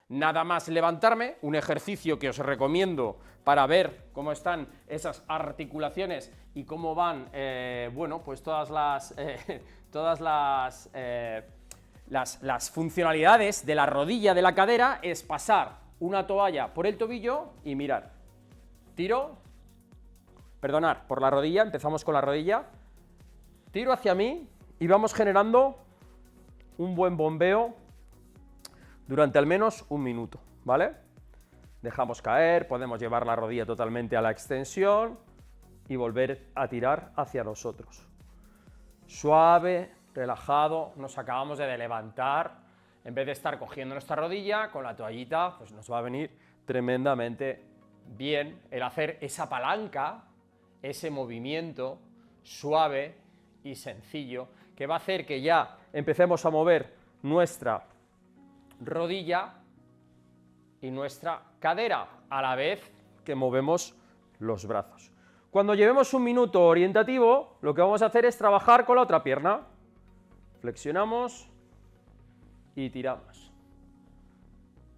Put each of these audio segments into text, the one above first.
nada más levantarme, un ejercicio que os recomiendo para ver cómo están esas articulaciones y cómo van, bueno, pues todas las funcionalidades de la rodilla, de la cadera, es pasar una toalla por el tobillo y mirar. Tiro, perdonad, por la rodilla, empezamos con la rodilla, tiro hacia mí y vamos generando un buen bombeo durante al menos un minuto, ¿vale? Dejamos caer, podemos llevar la rodilla totalmente a la extensión y volver a tirar hacia nosotros. Suave, relajado, nos acabamos de levantar, en vez de estar cogiendo nuestra rodilla con la toallita, pues nos va a venir tremendamente bien el hacer esa palanca, ese movimiento suave y sencillo, que va a hacer que ya empecemos a mover nuestra rodilla y nuestra cadera, a la vez que movemos los brazos. Cuando llevemos un minuto orientativo, lo que vamos a hacer es trabajar con la otra pierna. Flexionamos y tiramos.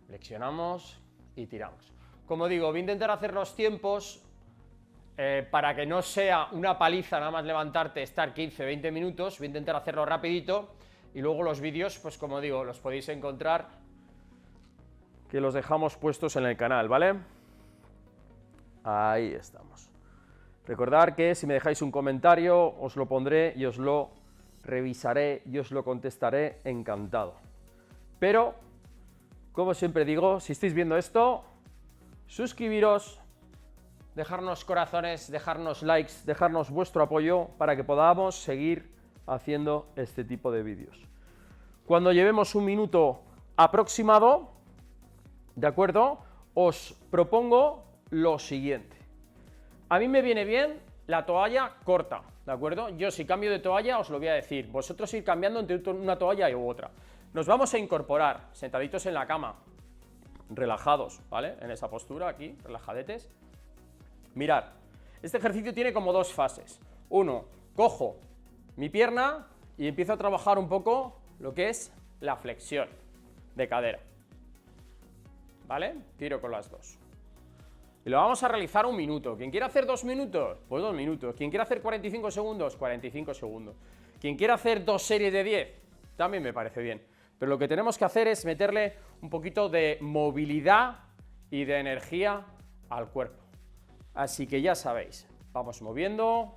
Flexionamos y tiramos. Como digo, voy a intentar hacer los tiempos para que no sea una paliza nada más levantarte, estar 15-20 minutos, voy a intentar hacerlo rapidito y luego los vídeos, pues como digo, los podéis encontrar, que los dejamos puestos en el canal, ¿vale? Ahí estamos. Recordad que si me dejáis un comentario, os lo pondré y os lo revisaré y os lo contestaré encantado. Pero, como siempre digo, si estáis viendo esto, suscribiros, dejarnos corazones, dejarnos likes, dejarnos vuestro apoyo para que podamos seguir haciendo este tipo de vídeos. Cuando llevemos un minuto aproximado, ¿de acuerdo? Os propongo lo siguiente. A mí me viene bien la toalla corta, ¿de acuerdo? Yo si cambio de toalla os lo voy a decir, vosotros ir cambiando entre una toalla y otra. Nos vamos a incorporar, sentaditos en la cama, relajados, ¿vale? En esa postura aquí, relajadetes. Mirad, este ejercicio tiene como dos fases. Uno, cojo mi pierna y empiezo a trabajar un poco lo que es la flexión de cadera, ¿vale? Tiro con las dos. Y lo vamos a realizar un minuto. ¿Quien quiera hacer 2 minutos? Pues 2 minutos. ¿Quien quiera hacer 45 segundos? 45 segundos. ¿Quien quiera hacer 2 series de 10? También me parece bien. Pero lo que tenemos que hacer es meterle un poquito de movilidad y de energía al cuerpo. Así que ya sabéis, vamos moviendo,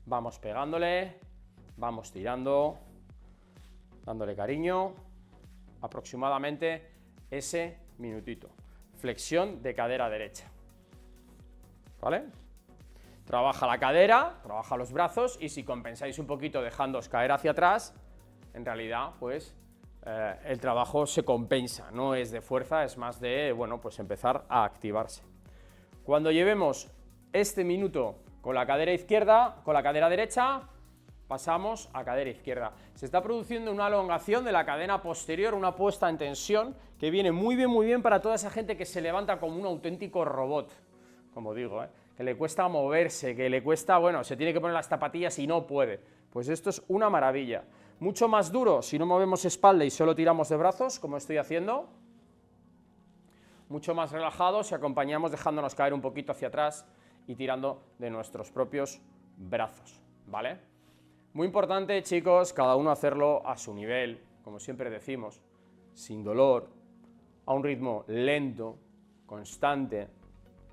vamos pegándole, vamos tirando, dándole cariño, aproximadamente ese minutito. Flexión de cadera derecha, ¿vale? Trabaja la cadera, trabaja los brazos y si compensáis un poquito dejándoos caer hacia atrás, en realidad, pues el trabajo se compensa, no es de fuerza, es más de, bueno, pues empezar a activarse. Cuando llevemos este minuto con la cadera izquierda, con la cadera derecha, pasamos a cadera izquierda. Se está produciendo una elongación de la cadena posterior, una puesta en tensión que viene muy bien para toda esa gente que se levanta como un auténtico robot, como digo, que le cuesta moverse, que le cuesta, bueno, se tiene que poner las zapatillas y no puede. Pues esto es una maravilla. Mucho más duro si no movemos espalda y solo tiramos de brazos, como estoy haciendo. Mucho más relajado si acompañamos dejándonos caer un poquito hacia atrás y tirando de nuestros propios brazos, ¿vale? Muy importante, chicos, cada uno hacerlo a su nivel, como siempre decimos, sin dolor, a un ritmo lento, constante,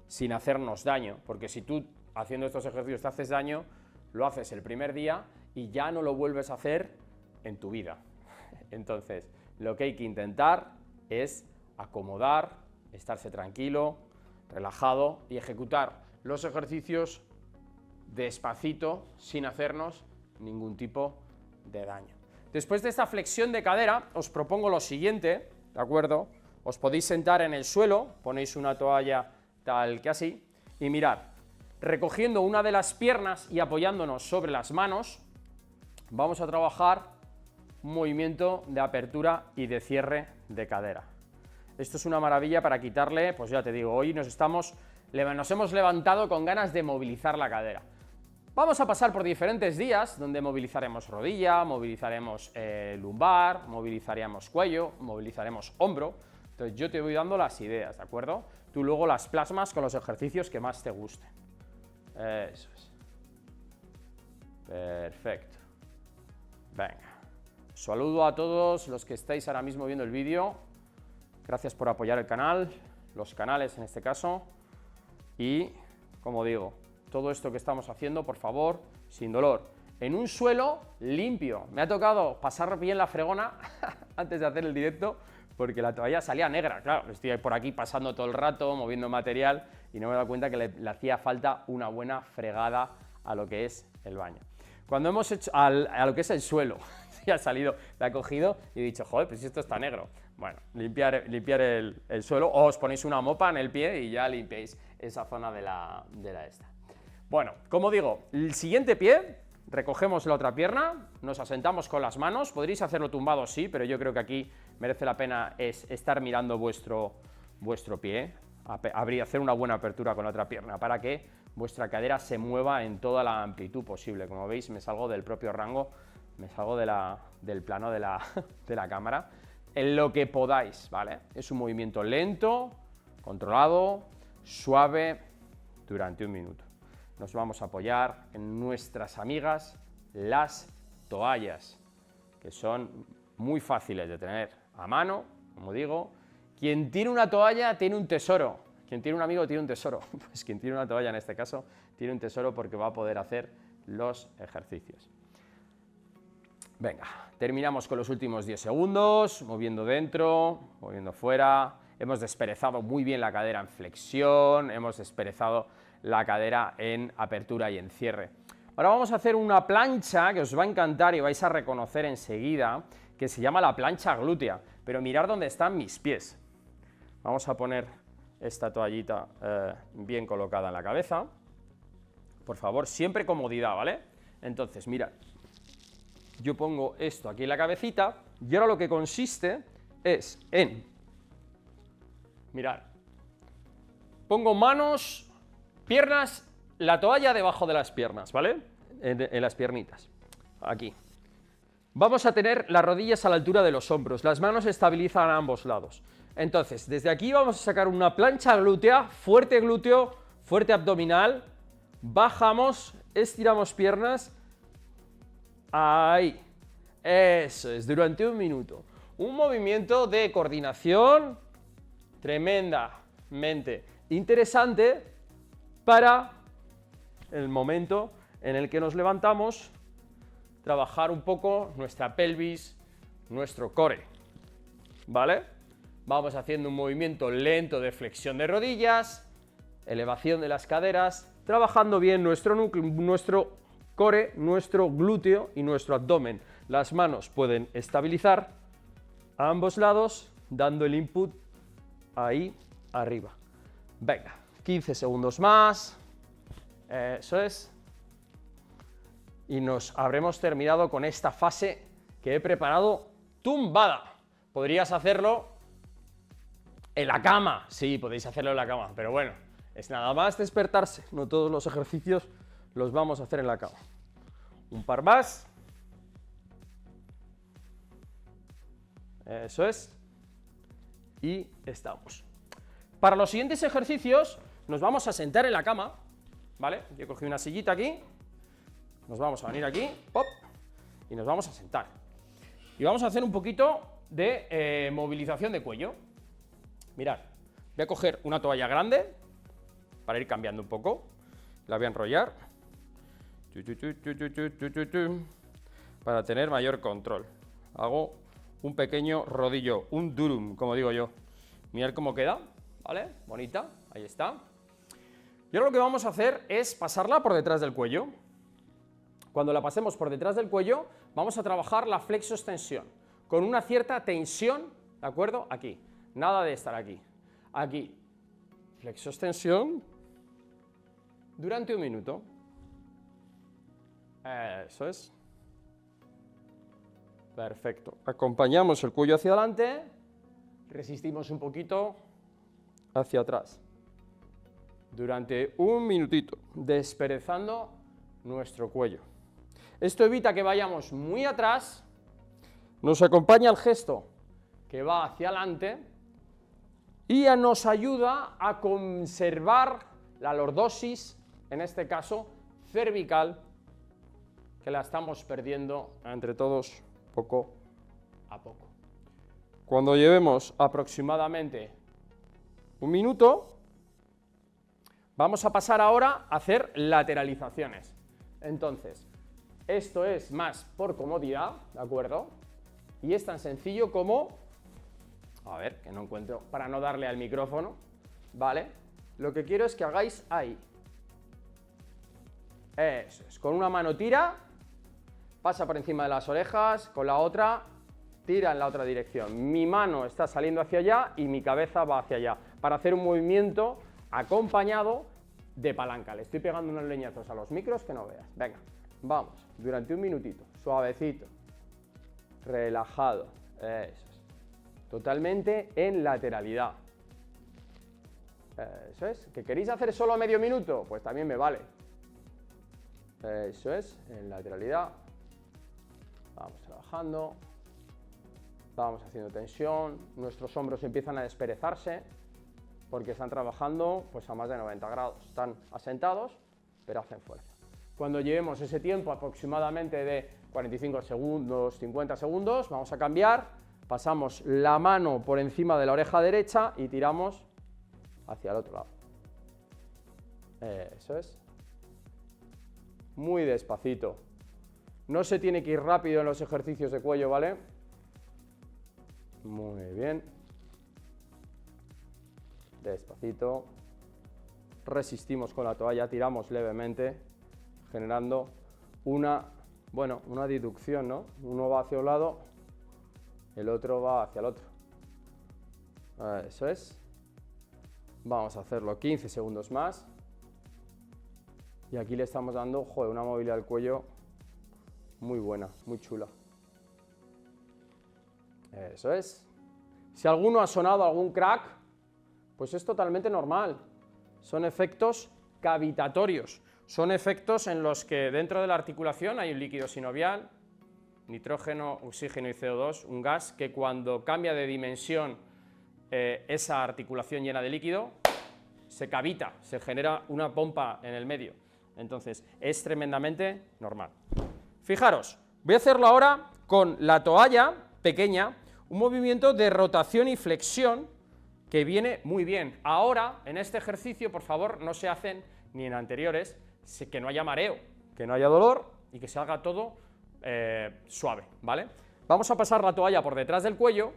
sin hacernos daño, porque si tú haciendo estos ejercicios te haces daño, lo haces el primer día y ya no lo vuelves a hacer en tu vida. Entonces, lo que hay que intentar es acomodar, estarse tranquilo, relajado y ejecutar los ejercicios despacito, sin hacernos ningún tipo de daño. Después de esta flexión de cadera, os propongo lo siguiente, ¿de acuerdo? Os podéis sentar en el suelo, ponéis una toalla tal que así, y mirad, recogiendo una de las piernas y apoyándonos sobre las manos, vamos a trabajar un movimiento de apertura y de cierre de cadera. Esto es una maravilla para quitarle, pues ya te digo, hoy nos hemos levantado con ganas de movilizar la cadera. Vamos a pasar por diferentes días donde movilizaremos rodilla, movilizaremos lumbar, movilizaremos cuello, movilizaremos hombro, Entonces yo te voy dando las ideas, ¿de acuerdo? Tú luego las plasmas con los ejercicios que más te gusten. Eso es. Perfecto. Venga. Saludo a todos los que estáis ahora mismo viendo el vídeo. Gracias por apoyar el canal, los canales en este caso. Y, como digo, todo esto que estamos haciendo, por favor, sin dolor. En un suelo limpio. Me ha tocado pasar bien la fregona antes de hacer el directo, porque la toalla salía negra. Claro, estoy por aquí pasando todo el rato, moviendo material, y no me he dado cuenta que le hacía falta una buena fregada a lo que es el baño. Cuando hemos hecho a lo que es el suelo, ya ha salido, la he cogido y he dicho, joder, pues si esto está negro. Bueno, limpiar el suelo, o os ponéis una mopa en el pie y ya limpiáis esa zona de la esta. Bueno, como digo, el siguiente pie, recogemos la otra pierna, nos asentamos con las manos, podréis hacerlo tumbado, sí, pero yo creo que aquí merece la pena es estar mirando vuestro pie, hacer una buena apertura con la otra pierna para que vuestra cadera se mueva en toda la amplitud posible. Como veis, me salgo del propio rango, me salgo del plano de la cámara, en lo que podáis, ¿vale? Es un movimiento lento, controlado, suave, durante un minuto. Nos vamos a apoyar en nuestras amigas las toallas, que son muy fáciles de tener a mano, como digo. Quien tiene una toalla tiene un tesoro, quien tiene un amigo tiene un tesoro. Pues quien tiene una toalla en este caso tiene un tesoro porque va a poder hacer los ejercicios. Venga, terminamos con los últimos 10 segundos, moviendo dentro, moviendo fuera. Hemos desperezado muy bien la cadera en flexión, hemos desperezado la cadera en apertura y en cierre. Ahora vamos a hacer una plancha que os va a encantar y vais a reconocer enseguida, que se llama la plancha glútea, pero mirad dónde están mis pies. Vamos a poner esta toallita bien colocada en la cabeza. Por favor, siempre comodidad, ¿vale? Entonces, mirad, yo pongo esto aquí en la cabecita y ahora lo que consiste es en, mirad, pongo manos, piernas, la toalla debajo de las piernas, ¿vale? En las piernitas, aquí. Vamos a tener las rodillas a la altura de los hombros, las manos se estabilizan a ambos lados. Entonces, desde aquí vamos a sacar una plancha glútea, fuerte glúteo, fuerte abdominal, bajamos, estiramos piernas, ahí, eso es, durante un minuto. Un movimiento de coordinación tremendamente interesante para el momento en el que nos levantamos, trabajar un poco nuestra pelvis, nuestro core, ¿vale? Vamos haciendo un movimiento lento de flexión de rodillas, elevación de las caderas, trabajando bien nuestro core, nuestro glúteo y nuestro abdomen. Las manos pueden estabilizar a ambos lados, dando el input ahí arriba. Venga, 15 segundos más, eso es. Y nos habremos terminado con esta fase que he preparado tumbada. Podrías hacerlo en la cama, sí, podéis hacerlo en la cama, pero bueno, es nada más despertarse, no todos los ejercicios los vamos a hacer en la cama. Un par más, eso es, y estamos. Para los siguientes ejercicios nos vamos a sentar en la cama, ¿vale? Yo cogí una sillita aquí, nos vamos a venir aquí, pop, y nos vamos a sentar. Y vamos a hacer un poquito de movilización de cuello. Mirad, voy a coger una toalla grande para ir cambiando un poco, la voy a enrollar para tener mayor control. Hago un pequeño rodillo, un durum, como digo yo. Mirad cómo queda, ¿vale? Bonita, ahí está. Y ahora lo que vamos a hacer es pasarla por detrás del cuello. Cuando la pasemos por detrás del cuello, vamos a trabajar la flexo-extensión, con una cierta tensión, ¿de acuerdo? Aquí, nada de estar aquí. Aquí, flexo-extensión, durante un minuto. Eso es. Perfecto. Acompañamos el cuello hacia adelante, resistimos un poquito hacia atrás. Durante un minutito, desperezando nuestro cuello. Esto evita que vayamos muy atrás, nos acompaña el gesto que va hacia adelante y nos ayuda a conservar la lordosis, en este caso cervical, que la estamos perdiendo entre todos poco a poco. Cuando llevemos aproximadamente un minuto, vamos a pasar ahora a hacer lateralizaciones. Entonces, esto es más por comodidad, ¿de acuerdo? Y es tan sencillo como, a ver, que no encuentro, para no darle al micrófono, ¿vale? Lo que quiero es que hagáis ahí. Eso es, con una mano tira, pasa por encima de las orejas, con la otra tira en la otra dirección. Mi mano está saliendo hacia allá y mi cabeza va hacia allá, para hacer un movimiento acompañado de palanca. Le estoy pegando unos leñazos a los micros que no veas. Venga, vamos, durante un minutito, suavecito, relajado, eso es, totalmente en lateralidad. Eso es, ¿que queréis hacer solo medio minuto? Pues también me vale. Eso es, en lateralidad. Vamos trabajando, vamos haciendo tensión, nuestros hombros empiezan a desperezarse porque están trabajando pues a más de 90 grados, están asentados pero hacen fuerza. Cuando llevemos ese tiempo aproximadamente de 45 segundos, 50 segundos, vamos a cambiar, pasamos la mano por encima de la oreja derecha y tiramos hacia el otro lado. Eso es. Muy despacito. No se tiene que ir rápido en los ejercicios de cuello, ¿vale? Muy bien. Despacito. Resistimos con la toalla, tiramos levemente, generando una deducción, ¿no? Uno va hacia un lado, el otro va hacia el otro. Eso es. Vamos a hacerlo 15 segundos más. Y aquí le estamos dando, joder, una movilidad del cuello muy buena, muy chula. Eso es. Si alguno ha sonado algún crack, pues es totalmente normal. Son efectos cavitatorios. Son efectos en los que dentro de la articulación hay un líquido sinovial, nitrógeno, oxígeno y CO2, un gas que cuando cambia de dimensión esa articulación llena de líquido, se cavita, se genera una pompa en el medio. Entonces, es tremendamente normal. Fijaros, voy a hacerlo ahora con la toalla pequeña, un movimiento de rotación y flexión que viene muy bien. Ahora, en este ejercicio, por favor, no se hacen ni en anteriores, que no haya mareo, que no haya dolor y que se haga todo suave, ¿vale? Vamos a pasar la toalla por detrás del cuello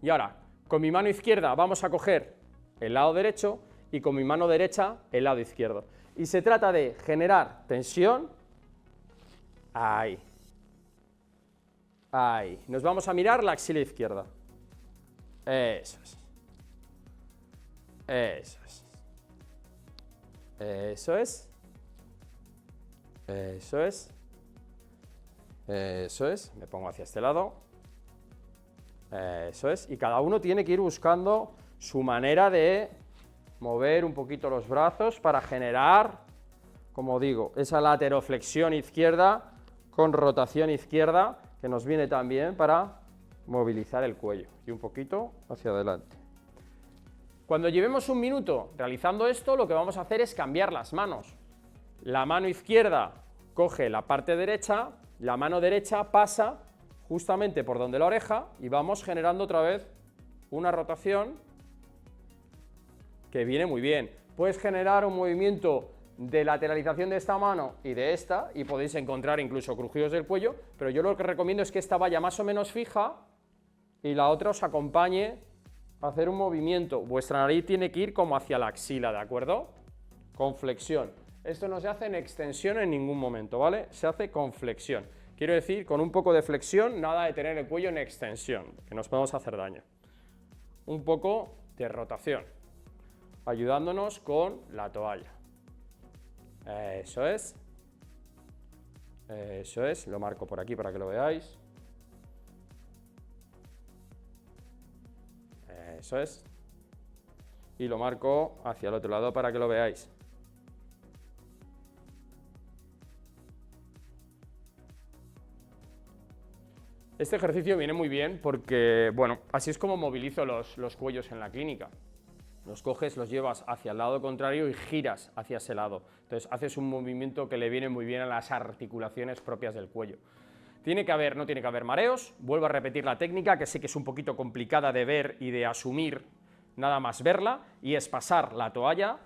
y ahora, con mi mano izquierda vamos a coger el lado derecho y con mi mano derecha el lado izquierdo. Y se trata de generar tensión. Ahí. Ahí. Nos vamos a mirar la axila izquierda. Eso es. Eso es. Eso es. Eso es. Eso es. Me pongo hacia este lado. Eso es. Y cada uno tiene que ir buscando su manera de mover un poquito los brazos para generar, como digo, esa lateroflexión izquierda con rotación izquierda que nos viene también para movilizar el cuello y un poquito hacia adelante. Cuando llevemos un minuto realizando esto, lo que vamos a hacer es cambiar las manos. La mano izquierda coge la parte derecha, la mano derecha pasa justamente por donde la oreja y vamos generando otra vez una rotación que viene muy bien. Puedes generar un movimiento de lateralización de esta mano y de esta, y podéis encontrar incluso crujidos del cuello, pero yo lo que recomiendo es que esta vaya más o menos fija y la otra os acompañe a hacer un movimiento. Vuestra nariz tiene que ir como hacia la axila, ¿de acuerdo? Con flexión. Esto no se hace en extensión en ningún momento, ¿vale? Se hace con flexión. Quiero decir, con un poco de flexión, nada de tener el cuello en extensión, que nos podemos hacer daño. Un poco de rotación, ayudándonos con la toalla. Eso es. Eso es. Lo marco por aquí para que lo veáis. Eso es. Y lo marco hacia el otro lado para que lo veáis. Este ejercicio viene muy bien porque, bueno, así es como movilizo los cuellos en la clínica. Los coges, los llevas hacia el lado contrario y giras hacia ese lado. Entonces haces un movimiento que le viene muy bien a las articulaciones propias del cuello. No tiene que haber mareos. Vuelvo a repetir la técnica, que sé que es un poquito complicada de ver y de asumir, nada más verla, y es pasar la toalla,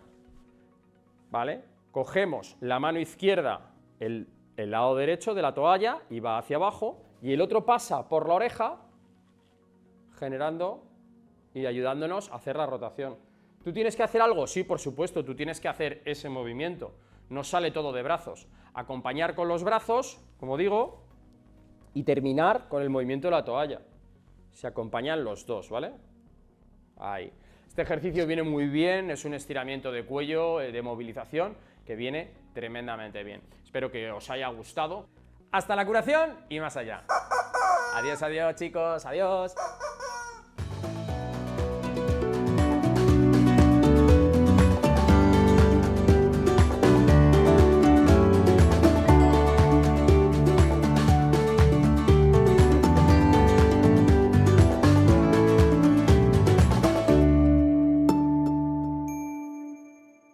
¿vale? Cogemos la mano izquierda, el lado derecho de la toalla, y va hacia abajo, y el otro pasa por la oreja, generando y ayudándonos a hacer la rotación. ¿Tú tienes que hacer algo? Sí, por supuesto, tú tienes que hacer ese movimiento. No sale todo de brazos. Acompañar con los brazos, como digo, y terminar con el movimiento de la toalla. Se acompañan los dos, ¿vale? Ahí. Este ejercicio viene muy bien, es un estiramiento de cuello, de movilización, que viene tremendamente bien. Espero que os haya gustado. Hasta la curación y más allá. Adiós, adiós, chicos, adiós.